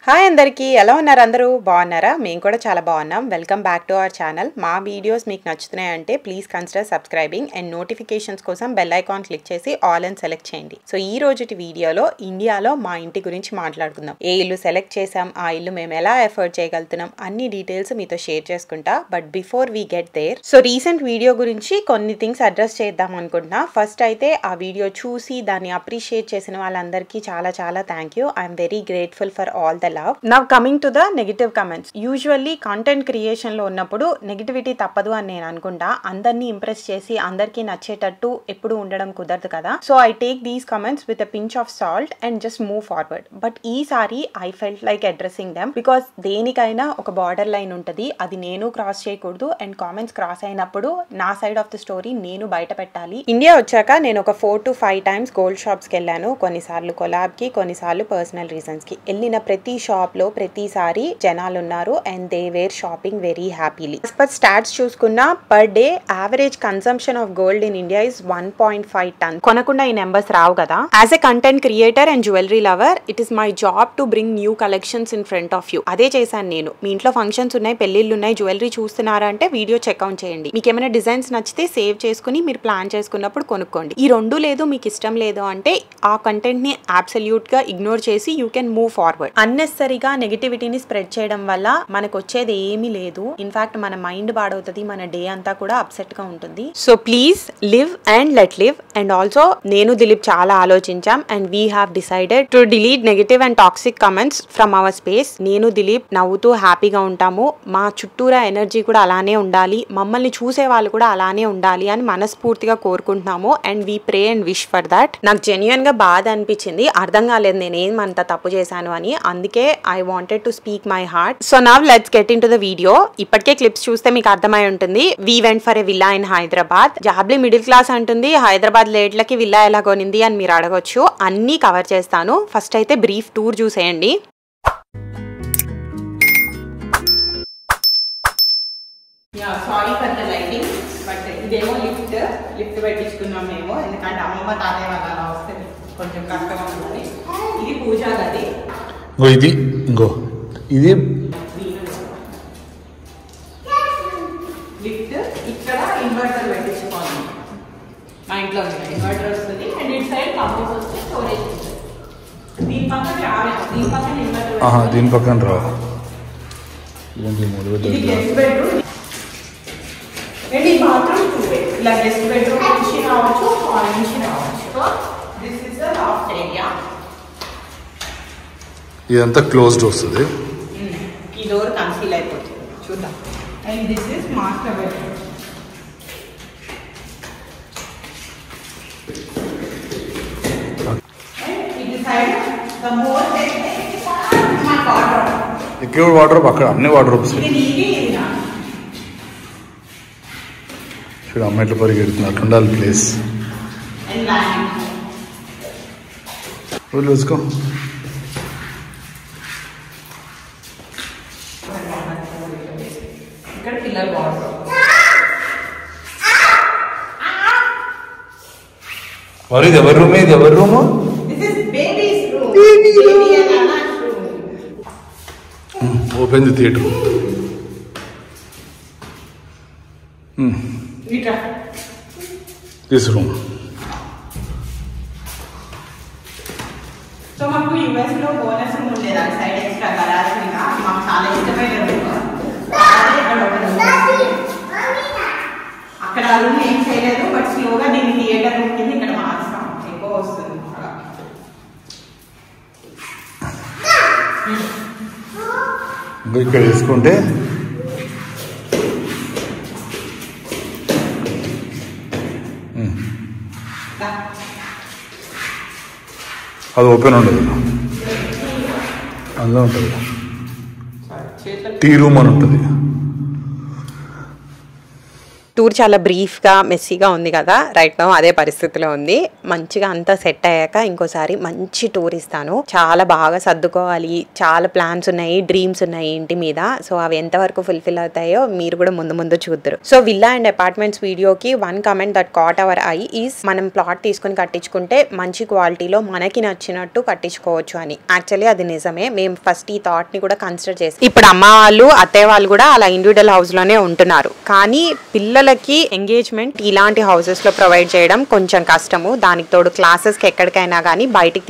Hi అందరికీ ఎలా ఉన్నారు అందరూ బాగున్నారా మేము కూడా చాలా బాగున్నాం welcome back to our channel మా వీడియోస్ మీకు నచ్చుతున్నాయంటే please consider subscribing and notifications కోసం బెల్ ఐకాన్ క్లిక్ చేసి ఆల్ అని సెలెక్ట్ చేయండి సో ఈ రోజుటి వీడియోలో ఇండియాలో మా ఇంటి గురించి మాట్లాడుకుందాం ఏ ఇల్లు సెలెక్ట్ చేసాం ఆ ఇల్లు మేము ఎలా ఎఫర్ట్ చేయగలుగుతున్నాం అన్ని డీటెయిల్స్ మీతో షేర్ చేసుకుంటా but before we get there so recent video గురించి కొన్ని థింగ్స్ అడ్రస్ చేద్దాం అనుకుంటున్నా ఫస్ట్ అయితే ఆ వీడియో చూసి దాన్ని అప్రిషియేట్ చేసిన వాళ్ళందరికీ చాలా చాలా thank you I'm very grateful for all the love. Now coming to the negative comments. Usually content creation లో ఉన్నప్పుడు నెగటివిటీ తప్పదు అని నేను అనుకుంటా అందరినీ ఇంప్రెస్ చేసి అందరికీ నచ్చేటట్టు ఎప్పుడు ఉండడం కుదరదు కదా so I take these comments with a pinch of salt and just move forward but ఈసారి I felt like addressing them because దేనికైనా ఒక బార్డర్ లైన్ ఉంటుంది అది నేను క్రాస్ చేయకూడదు అండ్ కామెంట్స్ క్రాస్ అయినప్పుడు నా సైడ్ ఆఫ్ ద స్టోరీ నేను బయట పెట్టాలి ఇండియా వచ్చాక నేను ఒక 4 to 5 times గోల్డ్ షాప్స్కి వెళ్ళాను కొన్నిసార్లు కొలాబ్కి కొన్నిసార్లు పర్సనల్ రీజన్స్కి వెళ్ళిన ప్రతి షాప్ లో ప్రతిసారి జనాలు ఉన్నారు and they were shopping very happily but stats చూసుకున్నా per day average consumption of gold in India is 1.5 tons కొనకుండా ఈ నెంబర్స్ రావు కదా as a content creator and jewellery lover it is my job to bring new collections in front of you అదే చేశాను నేను మీ ఇంట్లో functions ఉన్నాయి పెళ్లిళ్ళు ఉన్నాయి జ్యువెలరీ చూస్తున్నారా అంటే వీడియో చెక్అవుట్ చేయండి మీకు ఏమైనా డిజైన్స్ నచ్చితే సేవ్ చేసుకుని మీరు ప్లాన్ చేసుకున్నప్పుడు కొనుక్కోండి ఈ రెండు లేదు మీకు ఇష్టం లేదు అంటే ఆ కంటెంట్ ని అబ్సల్యూట్ గా ఇగ్నోర్ చేసి యూ కెన్ మూవ్ ఫార్వర్డ్ అన్నెసరీగా నెగటివిటీని స్ప్రెడ్ చేయడం వల్ల మనకు వచ్చేది ఏమీ లేదు ఇన్ఫాక్ట్ మన మైండ్ పాడవుతుంది మన డే అంతా కూడా అప్సెట్ గా ఉంటుంది so please live and let live and also నేను దిలీప్ చాలా ఆలోచించాం and we have decided to delete negative and toxic comments from our space నేను దిలీప్ నవ్వుతూ హ్యాపీగా ఉంటాము మా చుట్టూరా ఎనర్జీ కూడా అలానే ఉండాలి మమ్మల్ని చూసే వాళ్ళు కూడా అలానే ఉండాలి అని మనస్ఫూర్తిగా కోరుకుంటున్నాము and we pray and wish for that నాకు జెన్యున్ గా బాధ అనిపించింది అర్థం కాలేదు నేనేమంత తప్పు చేశాను అని అందుకే I wanted to speak my heart. So now let's get into the video. ఇప్పటికే క్లిప్స్ చూస్తే మీకు అర్థమై ఉంటుంది. We went for a villa in Hyderabad. జాబ్లీ మిడిల్ క్లాస్ అంటుంది హైదరాబాద్ లేడ్లకి విల్లా ఎలా కొనింది అని మీరు అడగొచ్చు అన్నీ కవర్ చేస్తాను ఫస్ట్ అయితే బ్రీఫ్ టూర్ చూసేయండి sorry for the lighting but ఇదేమో లిఫ్ట్ పెట్టించుకున్నాం మేము ఎందుకంటే అమ్మమ్మ తాతయ్య వాళ్ళ అలా వస్తే కొంచెం కష్టంగా ఉంటుంది ఇది పూజా గది ఇది లిఫ్ట్ ఇక్కడ ఇన్వర్టర్ పెట్టించుకోవాలి మా ఇంట్లో ఇన్వర్టర్ వస్తుంది అండ్ ఇటు సైడ్ కంప్యూటర్ వస్తే స్టోరేజ్ ఉంటుంది దీని పక్కన ఇన్వర్టర్ దీని పక్కన రావు ఇది గెస్ట్ బెడ్రూమ్ అండ్ ఈ బాత్రూమ్ 2 way ఇలా గెస్ట్ బెడ్రూమ్ నుంచి రావచ్చు హాల్ నుంచి రావచ్చు so this is the laughed area ఇదంతా క్లోజ్డ్ వస్తుంది ఈ డోర్ కన్సీల్ అయిపోతుంది చూద్దాం and this is master bedroom and ఇది సైడ్ ద మోర్ మా వాటర్ ఇక్కడ వాటర్ అక్కడ అన్ని వాటర్ చూడు అమ్మ ఎట్లా పరిగెడుతున్నట్టు ఉండాలి ప్లేస్ చూసుకో ఇక్కడ పిల్లర్ వాటర్ మరి ఇది ఎవరి రూమ్ ఇది ఎవరి room open the theatre this room so మాకు యుఎస్ లో బోనస్ రూమ్ ఉండేది అది సైడ్ ఎక్స్ట్రా కరాల్సిందిగా మాకు చాలా ఇష్టమైన రూమ్ అక్కడ రూమ్ ఏం చేయలేదు బట్ స్లోగా దీన్ని థియేటర్ రూమ్ కింద ఇక్కడ మార్చాం ఎక్కువ వస్తుంది ఇక్కడ తీసుకుంటే అది ఓపెన్ ఉండదు అందులో ఉంటుంది టీ రూమ్ అని ఉంటుంది టూర్ చాలా బ్రీఫ్గా మెస్సీగా ఉంది కదా, రైట్ నౌ అదే పరిస్థితిలో ఉంది. మంచిగా అంతా సెట్ అయ్యాక ఇంకోసారి మంచి టూర్ ఇస్తాను. చాలా బాగా సర్దుకోవాలి, చాలా ప్లాన్స్ ఉన్నాయి, డ్రీమ్స్ ఉన్నాయి ఇంటి మీద. సో అవి ఎంతవరకు ఫుల్ఫిల్ అవుతాయో మీరు కూడా ముందు ముందు చూద్దరు. సో విల్లా అండ్ అపార్ట్మెంట్స్ వీడియోకి one comment that caught our eye is, మనం ప్లాట్ తీసుకుని కట్టించుకుంటే మంచి క్వాలిటీలో మనకి నచ్చినట్టు కట్టించుకోవచ్చు అని. యాక్చువల్లీ అది నిజమే. మేము ఫస్ట్ ఈ థాట్ ని కూడా కన్సిడర్ చేసి, ఇప్పుడు అమ్మ వాళ్ళు అత్తయ్య వాళ్ళు కూడా అలా ఇండివిజువల్ హౌస్ లోనే ఉంటున్నారు. కానీ పిల్లలకి ఎంగేజ్మెంట్ ఇలాంటి హౌసెస్ లో ప్రొవైడ్ చేయడం కొంచెం కష్టము. దానికి తోడు క్లాసెస్ కి ఎక్కడికైనా కానీ బయటికి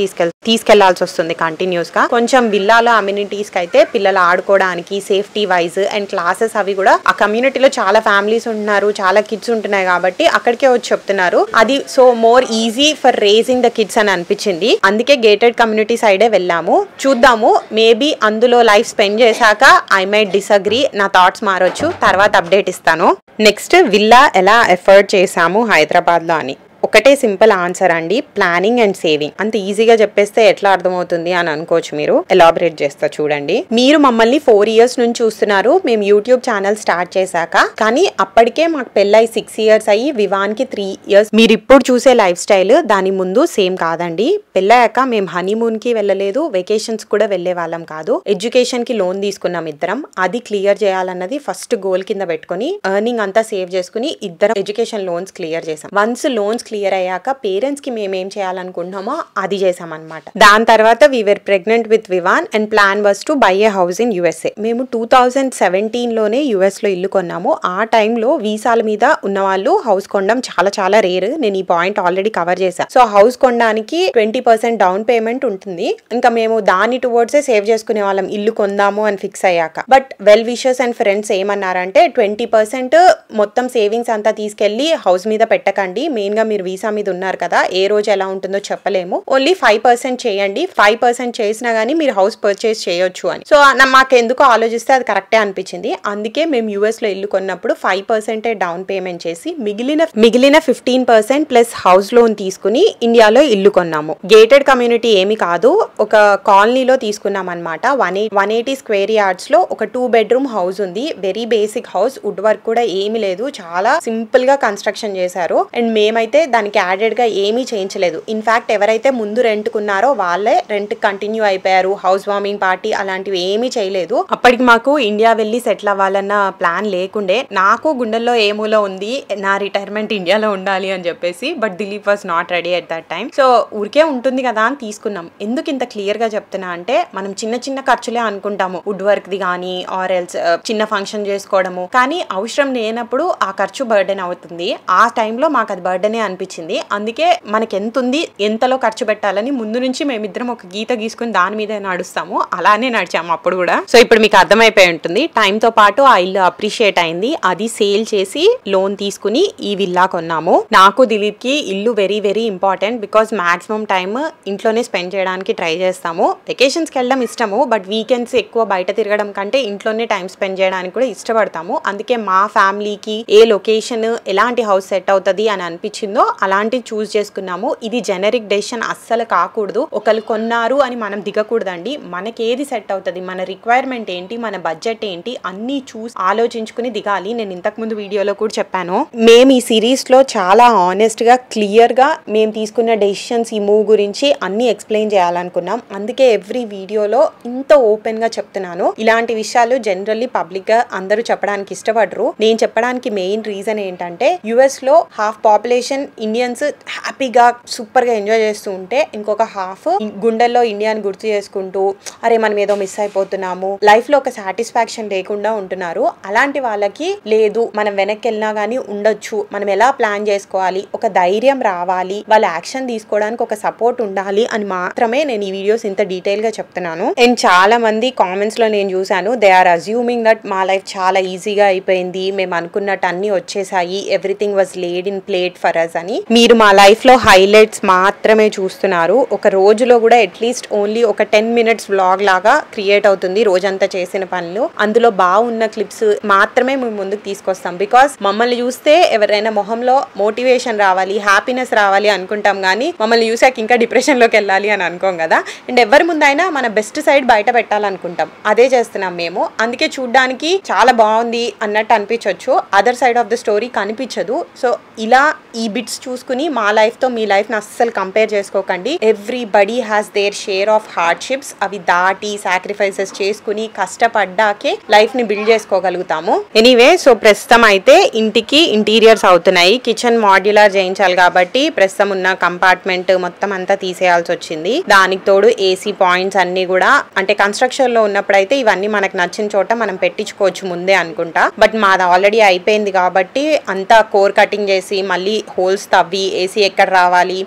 తీసుకెళ్లాల్సి వస్తుంది కంటిన్యూస్ గా. కొంచెం విల్లాలో అమ్యూనిటీస్ కి అయితే పిల్లలు ఆడుకోవడానికి సేఫ్టీ వైజ్ అండ్ క్లాసెస్ అవి కూడా ఆ కమ్యూనిటీలో చాలా ఫ్యామిలీస్ ఉంటున్నారు, చాలా కిడ్స్ ఉంటున్నాయి కాబట్టి అక్కడికే వచ్చి చెప్తున్నారు. అది so more easy for raising the kids అని అనిపించింది. అందుకే గేటెడ్ కమ్యూనిటీ సైడే వెళ్ళాము. చూద్దాము, మేబీ అందులో లైఫ్ స్పెండ్ చేశాక ఐ మైట్ డిసగ్రీ, నా థాట్స్ మారొచ్చు, తర్వాత అప్డేట్ ఇస్తాను. నెక్స్ట్ విల్లా ఎలా ఎఫర్ట్ చేసాము హైదరాబాద్ లో అని. ఒకటే సింపుల్ ఆన్సర్ అండి, ప్లానింగ్ అండ్ సేవింగ్. అంత ఈజీగా చెప్పేస్తే ఎట్లా అర్థమవుతుంది అని అనుకోవచ్చు మీరు. ఎలాబరేట్ చేస్తా చూడండి. మీరు మమ్మల్ని 4 years నుంచి చూస్తున్నారు మేము యూట్యూబ్ ఛానల్ స్టార్ట్ చేశాక. కానీ అప్పటికే మాకు పెళ్ళై 6 years అయ్యి వివాన్కి 3 years. మీరు ఇప్పుడు చూసే లైఫ్ స్టైల్ దాని ముందు సేమ్ కాదండి. పెళ్ళయ్యాక మేము హనీమూన్ కి వెళ్ళలేదు, వెకేషన్స్ కూడా వెళ్లే వాళ్ళం కాదు. ఎడ్యుకేషన్ కి లోన్ తీసుకున్నాం ఇద్దరం. అది క్లియర్ చేయాలన్నది ఫస్ట్ గోల్ కింద పెట్టుకుని ఎర్నింగ్ అంతా సేవ్ చేసుకుని ఇద్దరం ఎడ్యుకేషన్ లోన్స్ క్లియర్ చేసాం. వన్స్ లోన్స్ క్లియర్ అయ్యాక పేరెంట్స్ కి మేము ఏం చేయాలనుకుంటున్నామో అది చేసాం అనమాట. దాని తర్వాత we were pregnant with Vivaan and plan was to buy A house in USA. మేము 2017 లోనే US లో ఇల్లు కొన్నాము. ఆ టైంలో వీసాల మీద ఉన్న వాళ్ళు హౌస్ కొనడం చాలా చాలా రేర్. నేను ఈ పాయింట్ ఆల్రెడీ కవర్ చేశాను. సో హౌస్ కొనడానికి 20% డౌన్ పేమెంట్ ఉంటుంది. ఇంకా మేము దాని టువర్డ్సే సేవ్ చేసుకునే వాళ్ళం ఇల్లు కొందాము అని ఫిక్స్ అయ్యాక. But well wishers and friends ఏమన్నారంటే 20% మొత్తం సేవింగ్స్ అంతా తీసుకెళ్లి హౌస్ మీద పెట్టకండి, మెయిన్ గా మీరు వీసా మీద ఉన్నారు కదా, ఏ రోజు ఎలా ఉంటుందో చెప్పలేము, ఓన్లీ 5% చేయండి, 5% చేసినా గానీ మీరు హౌస్ పర్చేస్ చేయొచ్చు అని. సో మాకు ఎందుకో ఆలోచిస్తే అది కరెక్టే అనిపించింది. అందుకే మేము US లో ఇల్లు కొన్నప్పుడు 5% డౌన్ పేమెంట్ చేసి మిగిలిన 15% ప్లస్ హౌస్ లోన్ తీసుకుని ఇండియాలో ఇల్లు కొన్నాము. గేటెడ్ కమ్యూనిటీ ఏమి కాదు, ఒక కాలనీలో తీసుకున్నాం అనమాట. 180 square yards లో ఒక 2 bedroom హౌస్ ఉంది. Very basic house, wood work కూడా ఏమీ లేదు, చాలా సింపుల్ గా కన్స్ట్రక్షన్ చేశారు. అండ్ మేమైతే దానికి యాడెడ్ గా ఏమీ చేయించలేదు. ఇన్ఫాక్ట్ ఎవరైతే ముందు రెంట్ కున్నారో వాళ్ళే రెంట్ కంటిన్యూ అయిపోయారు. హౌస్ వార్మింగ్ పార్టీ అలాంటివి ఏమీ చేయలేదు. అప్పటికి మాకు ఇండియా వెళ్ళి సెటిల్ అవ్వాలన్న ప్లాన్ లేకుండే. నాకు గుండెల్లో ఏమూలో ఉంది నా రిటైర్మెంట్ ఇండియాలో ఉండాలి అని చెప్పేసి. But Dilip was not ready at that time. So ఊరికే ఉంటుంది కదా అని తీసుకున్నాం. ఎందుకు ఇంత క్లియర్ గా చెప్తున్నా అంటే, మనం చిన్న చిన్న ఖర్చులే అనుకుంటాము, వుడ్ వర్క్ ది కానీ ఆర్ ఎల్స్ చిన్న ఫంక్షన్ చేసుకోవడము, కానీ అవసరం లేనప్పుడు ఆ ఖర్చు బర్డెన్ అవుతుంది. ఆ టైంలో మాకు అది బర్డెనే అనిపించింది. అందుకే మనకి ఎంత ఉంది, ఎంతలో ఖర్చు పెట్టాలని ముందు నుంచి మేమిద్దరం ఒక గీత గీసుకుని దాని మీద నడుస్తాము. అలానే నడిచాము అప్పుడు కూడా. సో ఇప్పుడు మీకు అర్థమైపోయి ఉంటుంది. టైంతో పాటు ఆ ఇల్లు అప్రిషియేట్ అయింది. అది సేల్ చేసి లోన్ తీసుకుని ఈ విల్లా కొన్నాము. నాకు దిలీప్ కి ఇల్లు very very important. Because maximum time ఇంట్లోనే స్పెండ్ చేయడానికి ట్రై చేస్తాము. వెకేషన్స్ కి వెళ్ళడం ఇష్టము, బట్ వీకెండ్స్ ఎక్కువ బయట తిరగడం కంటే ఇంట్లోనే టైం స్పెండ్ చేయడానికి కూడా ఇష్టపడతాము. అందుకే మా ఫ్యామిలీకి ఏ లొకేషన్ ఎలాంటి హౌస్ సెట్ అవుతుంది అని అనిపించిందో అలాంటివి చూస్ చేసుకున్నాము. ఇది జెనరిక్ డెసిషన్ అస్సలు కాకూడదు. ఒకళ్ళు కొన్నారు అని మనం దిగకూడదండి. మనకి ఏది సెట్ అవుతుంది, మన రిక్వైర్మెంట్ ఏంటి, మన బడ్జెట్ ఏంటి అన్ని చూసి ఆలోచించుకుని దిగాలి. నేను ఇంతకు ముందు వీడియోలో కూడా చెప్పాను. మేము ఈ సిరీస్ లో చాలా ఆనెస్ట్ గా క్లియర్ గా మేము తీసుకున్న డెసిషన్స్, ఈ మూవ్ గురించి అన్ని ఎక్స్ప్లెయిన్ చేయాలనుకున్నాం. అందుకే ఎవ్రీ వీడియోలో ఇంత ఓపెన్ గా చెప్తున్నాను. ఇలాంటి విషయాలు జనరల్లీ పబ్లిక్ గా అందరూ చెప్పడానికి ఇష్టపడరు. నేను చెప్పడానికి మెయిన్ రీజన్ ఏంటంటే, US లో హాఫ్ పాపులేషన్ ఇండియన్స్ హ్యాపీగా సూపర్ గా ఎంజాయ్ చేస్తూ ఉంటే, ఇంకొక హాఫ్ గుండెల్లో ఇండియాని గుర్తు చేసుకుంటూ అరే మనం ఏదో మిస్ అయిపోతున్నాము, లైఫ్ లో ఒక సాటిస్ఫాక్షన్ లేకుండా ఉంటున్నారు. అలాంటి వాళ్ళకి లేదు, మనం వెనక్కి వెళ్ళినా గానీ ఉండొచ్చు, మనం ఎలా ప్లాన్ చేసుకోవాలి, ఒక ధైర్యం రావాలి, వాళ్ళ యాక్షన్ తీసుకోవడానికి ఒక సపోర్ట్ ఉండాలి అని మాత్రమే నేను ఈ వీడియోస్ ఇంత డీటెయిల్ గా చెప్తున్నాను. అండ్ చాలా మంది కామెంట్స్ లో నేను చూసాను, దే ఆర్ అజ్యూమింగ్ దట్ మా లైఫ్ చాలా ఈజీగా అయిపోయింది, మేము అనుకున్నట్టు అన్ని వచ్చేసాయి, everything was laid in plate for us అని. కానీ మీరు మా లైఫ్ లో హైలైట్స్ మాత్రమే చూస్తున్నారు. ఒక రోజులో కూడా అట్లీస్ట్ ఓన్లీ ఒక 10 minutes వ్లాగ్ లాగా క్రియేట్ అవుతుంది రోజంతా చేసిన పనులు. అందులో బాగున్న క్లిప్స్ మాత్రమే మేము ముందుకు తీసుకొస్తాం. బికాస్ మమ్మల్ని చూస్తే ఎవరైనా మొహంలో మోటివేషన్ రావాలి, హ్యాపీనెస్ రావాలి అనుకుంటాం కానీ మమ్మల్ని చూసాక ఇంకా డిప్రెషన్ లోకి వెళ్ళాలి అని అనుకోం కదా. అండ్ ఎవరి ముందైనా మన బెస్ట్ సైడ్ బయట పెట్టాలనుకుంటాం, అదే చేస్తున్నాం మేము. అందుకే చూడ్డానికి చాలా బాగుంది అన్నట్టు అనిపించవచ్చు, other side of the story కనిపించదు. సో ఇలా ఈ బిట్స్ చూసుకుని మా లైఫ్ తో మీ లైఫ్ ని అస్సలు కంపేర్ చేసుకోకండి. Everybody has their share of hardships. అవి దాటి సాక్రిఫైసెస్ చేసుకుని కష్టపడ్డాకే లైఫ్ ని బిల్డ్ చేసుకోగలుగుతాము. ఎనీవే, సో ప్రస్తుతం అయితే ఇంటికి ఇంటీరియర్స్ అవుతున్నాయి. కిచెన్ మాడ్యులర్ చేయించాలి కాబట్టి ప్రస్తుతం ఉన్న కంపార్ట్మెంట్ మొత్తం అంతా తీసేయాల్సి వచ్చింది. దానికి తోడు ఏసీ పాయింట్స్ అన్ని కూడా, అంటే కన్స్ట్రక్షన్ లో ఉన్నప్పుడైతే ఇవన్నీ మనకు నచ్చిన చోట మనం పెట్టించుకోవచ్చు ముందే అనుకుంటా. బట్ మాది ఆల్రెడీ అయిపోయింది కాబట్టి అంతా కోర్ కటింగ్ చేసి మళ్ళీ హోల్స్ తవ్వి ఏసీ ఎక్కడ రావాలి,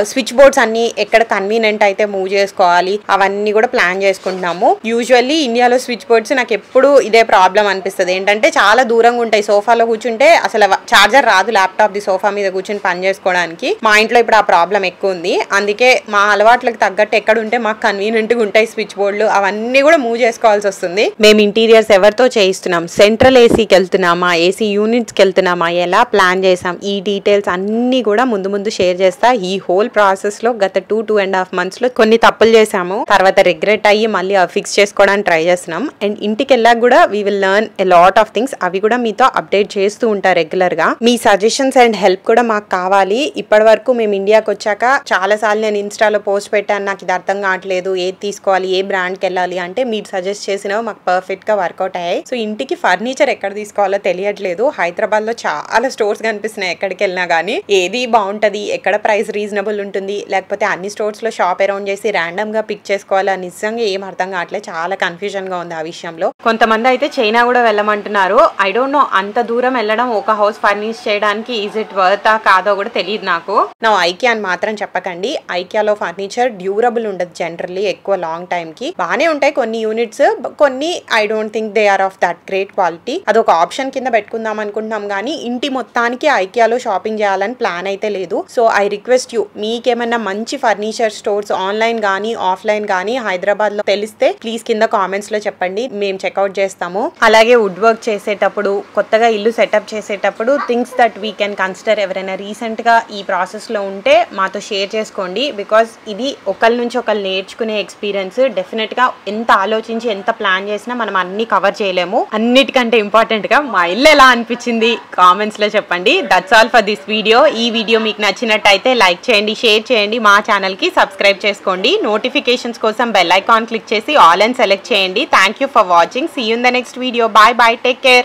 స్విచ్ బోర్డ్స్ అన్ని ఎక్కడ కన్వీనియంట్ అయితే మూవ్ చేసుకోవాలి, అవన్నీ కూడా ప్లాన్ చేసుకుంటున్నాము. యూజువల్లీ ఇండియాలో స్విచ్ బోర్డ్స్ నాకు ఎప్పుడు ఇదే ప్రాబ్లం అనిపిస్తుంది. ఏంటంటే చాలా దూరంగా ఉంటాయి. సోఫాలో కూర్చుంటే అసలు చార్జర్ రాదు ల్యాప్టాప్ ది సోఫా మీద కూర్చుని పని చేసుకోవడానికి. మా ఇంట్లో ఇప్పుడు ఆ ప్రాబ్లం ఎక్కువ ఉంది. అందుకే మా అలవాట్లకు తగ్గట్టు ఎక్కడ ఉంటే మాకు కన్వీనియంట్ గా ఉంటాయి స్విచ్ బోర్డులు, అవన్నీ కూడా మూవ్ చేసుకోవాల్సి వస్తుంది. మేము ఇంటీరియర్స్ ఎవరితో చేయిస్తున్నాం, సెంట్రల్ ఏసీకి వెళ్తున్నామా, ఏసీ యూనిట్స్కి వెళ్తున్నామా, ఎలా ప్లాన్ చేసాం, ఈ డీటెయిల్స్ అన్ని కూడా ముందు ముందు షేర్ చేస్తా. ఈ హోల్ ప్రాసెస్ లో గత 2.5 months లో కొన్ని తప్పులు చేసాము, తర్వాత రిగ్రెట్ అయ్యి మళ్ళీ ఫిక్స్ చేసుకోవడానికి ట్రై చేస్తున్నాం. అండ్ ఇంటికి వెళ్ళాక కూడా we will learn a lot of things. అవి కూడా మీతో అప్డేట్ చేస్తూ ఉంటా రెగ్యులర్ గా. మీ సజెషన్స్ అండ్ హెల్ప్ కూడా మాకు కావాలి. ఇప్పటి వరకు మేము ఇండియాకి వచ్చాక చాలా సార్లు నేను ఇన్స్టాలో పోస్ట్ పెట్టాను, నాకు ఇది అర్థం కావట్లేదు, ఏది తీసుకోవాలి, ఏ బ్రాండ్కి వెళ్ళాలి అంటే మీరు సజెస్ట్ చేసినవి మాకు పర్ఫెక్ట్ గా వర్కౌట్ అయ్యాయి. సో ఇంటికి ఫర్నిచర్ ఎక్కడ తీసుకోవాలో తెలియట్లేదు. హైదరాబాద్ లో చాలా స్టోర్స్ కనిపిస్తున్నాయి, ఎక్కడికి వెళ్ళినా కానీ ఏది బాగుంటది, ఎక్కడ ప్రైస్ రీజనబుల్ ఉంటుంది, లేకపోతే అన్ని స్టోర్స్ లో షాప్ అరౌండ్ చేసి ర్యాండమ్ గా పిక్ చేసుకోవాలా, నిజంగా ఏం అర్థం కావట్లేదు. చాలా కన్ఫ్యూజన్ గా ఉంది ఆ విషయంలో. కొంతమంది అయితే చైనా కూడా వెళ్ళమంటున్నారు. ఐ డోంట్ నో, అంత దూరం వెళ్ళడం ఒక హౌస్ ఫర్నిష్ చేయడానికి ఈజ్ ఇట్ వర్తా కాదో కూడా తెలియదు నాకు. నా ఐకియా అని మాత్రం చెప్పకండి. ఐకియాలో ఫర్నిచర్ డ్యూరబుల్ ఉండదు జనరల్లీ, ఎక్కువ లాంగ్ టైమ్ కి. బానే ఉంటాయి కొన్ని యూనిట్స్, కొన్ని I don't think they are of that great quality. అదొక ఆప్షన్ కింద పెట్టుకుందాం అనుకుంటున్నాం కానీ ఇంటి మొత్తానికి ఐకియాలో షాపింగ్ చేయాలని ప్లాన్ అయితే లేదు. సో ఐ రిక్వెస్ట్ యూ, మీకేమన్నా మంచి ఫర్నిచర్ స్టోర్స్ ఆన్లైన్ గానీ ఆఫ్లైన్ గానీ హైదరాబాద్ లో తెలిస్తే ప్లీజ్ కింద కామెంట్స్ లో చెప్పండి, మేము చెక్అవుట్ చేస్తాము. అలాగే వుడ్ వర్క్ చేసేటప్పుడు, కొత్తగా ఇల్లు సెటప్ చేసేటప్పుడు things that we can consider, ఎవరైనా రీసెంట్ గా ఈ ప్రాసెస్ లో ఉంటే మాతో షేర్ చేసుకోండి. బికాస్ ఇది ఒకరి నుంచి ఒకరు నేర్చుకునే ఎక్స్పీరియన్స్. డెఫినెట్ గా ఎంత ఆలోచించి ఎంత ప్లాన్ చేసినా మనం అన్ని కవర్ చేయలేము. అన్నిటికంటే ఇంపార్టెంట్ గా మా ఇల్లు ఎలా అనిపించింది కామెంట్స్ లో చెప్పండి. That's all for this video. ఈ వీడియో మీకు నచ్చినట్టయితే లైక్ చేయండి, షేర్ చేయండి, మా ఛానల్ కి సబ్స్క్రైబ్ చేసుకోండి. నోటిఫికేషన్స్ కోసం బెల్ ఐకాన్ క్లిక్ చేసి ఆల్ అని సెలెక్ట్ చేయండి. Thank you for watching. See you in the next video. Bye bye, take care.